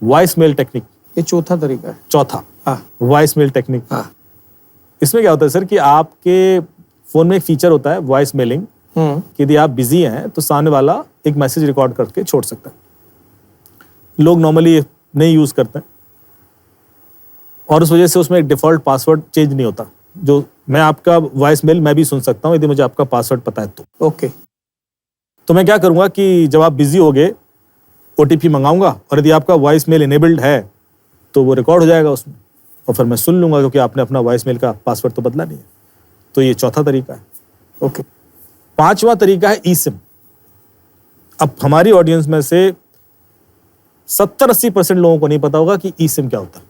Voice mail technique, ये चौथा तरीका है। चौथा हाँ वॉइस मेल टेक्निक। हाँ। इसमें क्या होता है सर कि आपके फोन में एक फीचर होता है वॉइस मेलिंग, कि यदि आप बिजी हैं तो सामने वाला एक मैसेज रिकॉर्ड करके छोड़ सकता है। लोग नॉर्मली नहीं यूज करते हैं और उस वजह से उसमें एक डिफॉल्ट पासवर्ड चेंज नहीं होता। जो मैं आपका वॉइस मेल मैं भी सुन सकता हूँ यदि मुझे आपका पासवर्ड पता है तो। ओके। तो मैं क्या करूंगा कि जब आप बिजी होगे ओटीपी मंगाऊंगा और यदि आपका वॉइस मेल इनेबल्ड है तो वो रिकॉर्ड हो जाएगा उसमें और फिर मैं सुन लूंगा, क्योंकि आपने अपना वॉइस मेल का पासवर्ड तो बदला नहीं है। तो ये चौथा तरीका है। ओके। पांचवा तरीका है ई सिम। अब हमारी ऑडियंस में से 70-80% लोगों को नहीं पता होगा कि ई सिम क्या होता है।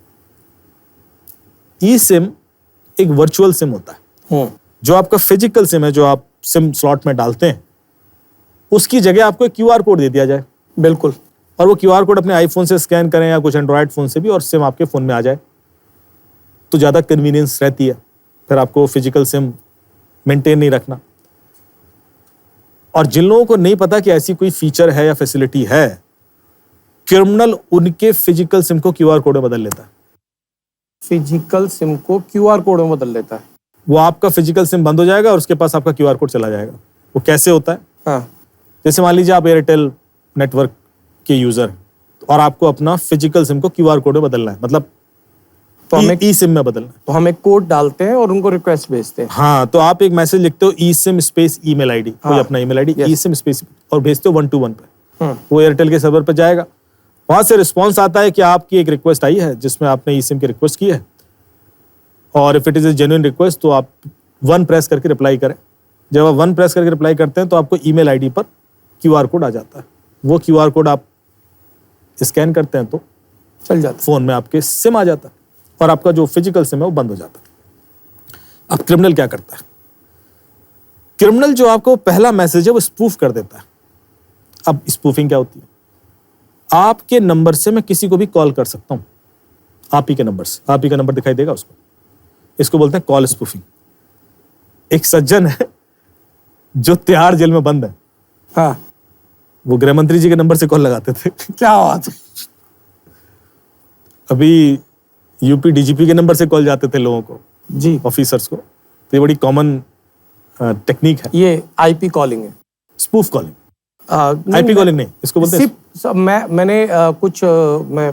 ई सिम एक वर्चुअल सिम होता है। जो आपका फिजिकल सिम है, जो आप सिम स्लॉट में डालते हैं, उसकी जगह आपको एक क्यूआर कोड दे दिया जाए। बिल्कुल। और वो क्यूआर कोड अपने आईफोन से स्कैन करें या कुछ एंड्रॉयड फोन से भी, और सिम आपके फोन में आ जाए तो ज्यादा कन्वीनियंस रहती है। फिर आपको फिजिकल सिम मेंटेन नहीं रखना। और जिन लोगों को नहीं पता कि ऐसी कोई फीचर है या फैसिलिटी है, क्रिमिनल उनके फिजिकल सिम को क्यूआर कोड में बदल लेता है। फिजिकल सिम को क्यूआर कोड में बदल लेता है। वो आपका फिजिकल सिम बंद हो जाएगा और उसके पास आपका क्यूआर कोड चला जाएगा। वो कैसे होता है? हाँ। जैसे मान लीजिए आप एयरटेल नेटवर्क के यूजर हैं और आपको अपना फिजिकल सिम को क्यूआर कोड में बदलना है, मतलब तो हमें ई सिम में बदलना है। तो हम एक कोड डालते हैं और उनको रिक्वेस्ट भेजते हैं। हाँ, तो आप एक मैसेज लिखते हो ई सिम स्पेस ईमेल आईडी, कोई अपना ईमेल आईडी ई सिम स्पेस, और भेजते हो 121 पे। वो एयरटेल के सर्वर पर जाएगा। वहां से रिस्पॉन्स आता है कि आपकी एक रिक्वेस्ट आई है जिसमें आपने ई सिम की रिक्वेस्ट की है, और if it is a genuine request तो आप 1 प्रेस करके रिप्लाई करें। जब आप 1 प्रेस करके रिप्लाई करते हैं तो आपको ईमेल आईडी पर क्यूआर कोड आ जाता है। वो क्यूआर कोड आप स्कैन करते हैं तो चल जाता है, फोन में आपके सिम आ जाता है और आपका जो फिजिकल सिम है वो बंद हो जाता है। अब क्रिमिनल क्या करता है? क्रिमिनल जो आपको पहला मैसेज है वो स्पूफ कर देता है। अब स्पूफिंग क्या होती है? आपके नंबर से मैं किसी को भी कॉल कर सकता हूं, आप ही के नंबर से। आप ही का नंबर दिखाई देगा उसको। इसको बोलते हैं कॉल स्पूफिंग। एक सज्जन है जो तिहाड़ जेल में बंद है। हाँ। वो गृह मंत्री जी के नंबर से कॉल लगाते थे। क्या बात है। अभी यूपी डीजीपी के नंबर से कॉल जाते थे लोगों को जी, ऑफिसर्स को। तो ये बड़ी कॉमन टेक्निक है। ये आईपी कॉलिंग है, स्पूफ कॉलिंग। आईपी कॉलिंग नहीं, इसको बोलते हैं।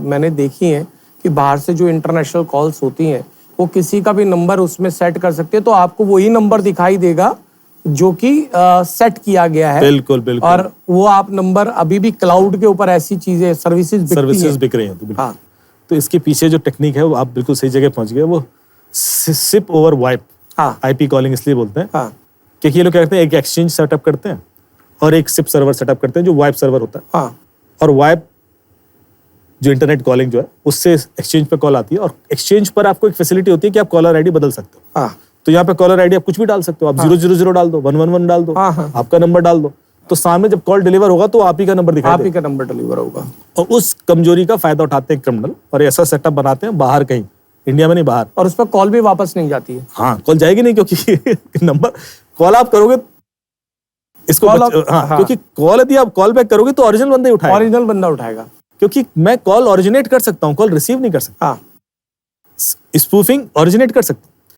मैंने देखी है कि बाहर से जो इंटरनेशनल कॉल्स होती हैं वो किसी का भी नंबर उसमें सेट कर सकते हैं, तो आपको वही नंबर दिखाई देगा जो कि सेट किया गया है। बिल्कुल बिल्कुल। और वो आप नंबर अभी भी क्लाउड के ऊपर ऐसी चीजें सर्विसेज बिक रही हैं। तो हाँ। तो इसके पीछे जो टेक्निक है वो आप बिल्कुल सही जगह पहुंच गए। वो सिप ओवर वाइप। हाँ। आईपी कॉलिंग इसलिए बोलते हैं हाँ। क्योंकि ये लोग क्या करते हैं, एक एक्सचेंज सेटअप करते हैं और एक सिप सर्वर सेटअप करते हैं जो वाइप सर्वर होता है। हाँ। और वाइप जो इंटरनेट कॉलिंग जो है उससे एक्सचेंज पे कॉल आती है, और एक्सचेंज पर आपको एक फैसिलिटी होती है कि आप कॉलर आईडी बदल सकते हो। हाँ। तो यहाँ पे कॉलर आईडी आप कुछ भी डाल सकते हो। आप 000 डाल दो, 111 डाल दो, आपका नंबर डाल दो, तो सामने जब कॉल डिलीवर होगा तो आप ही का नंबर दिखाई आप ही का नंबर डिलीवर होगा। और उस कमजोरी का फायदा उठाते हैं क्रिमिनल, और ऐसा सेटअप बनाते हैं बाहर कहीं, इंडिया में नहीं बाहर। और उस पर कॉल भी वापस नहीं जाती है। हाँ, कॉल जाएगी नहीं, क्योंकि नंबर कॉल आप करोगे इसको क्योंकि कॉल यदि आप कॉल बैक करोगे तो ओरिजिनल बंदा ही उठाएगा। ओरिजिनल बंदा उठाएगा, क्योंकि मैं कॉल ओरिजिनेट कर सकता हूँ, कॉल रिसीव नहीं कर सकता। हाँ। स्पूफिंग ओरिजिनेट कर सकता हूँ।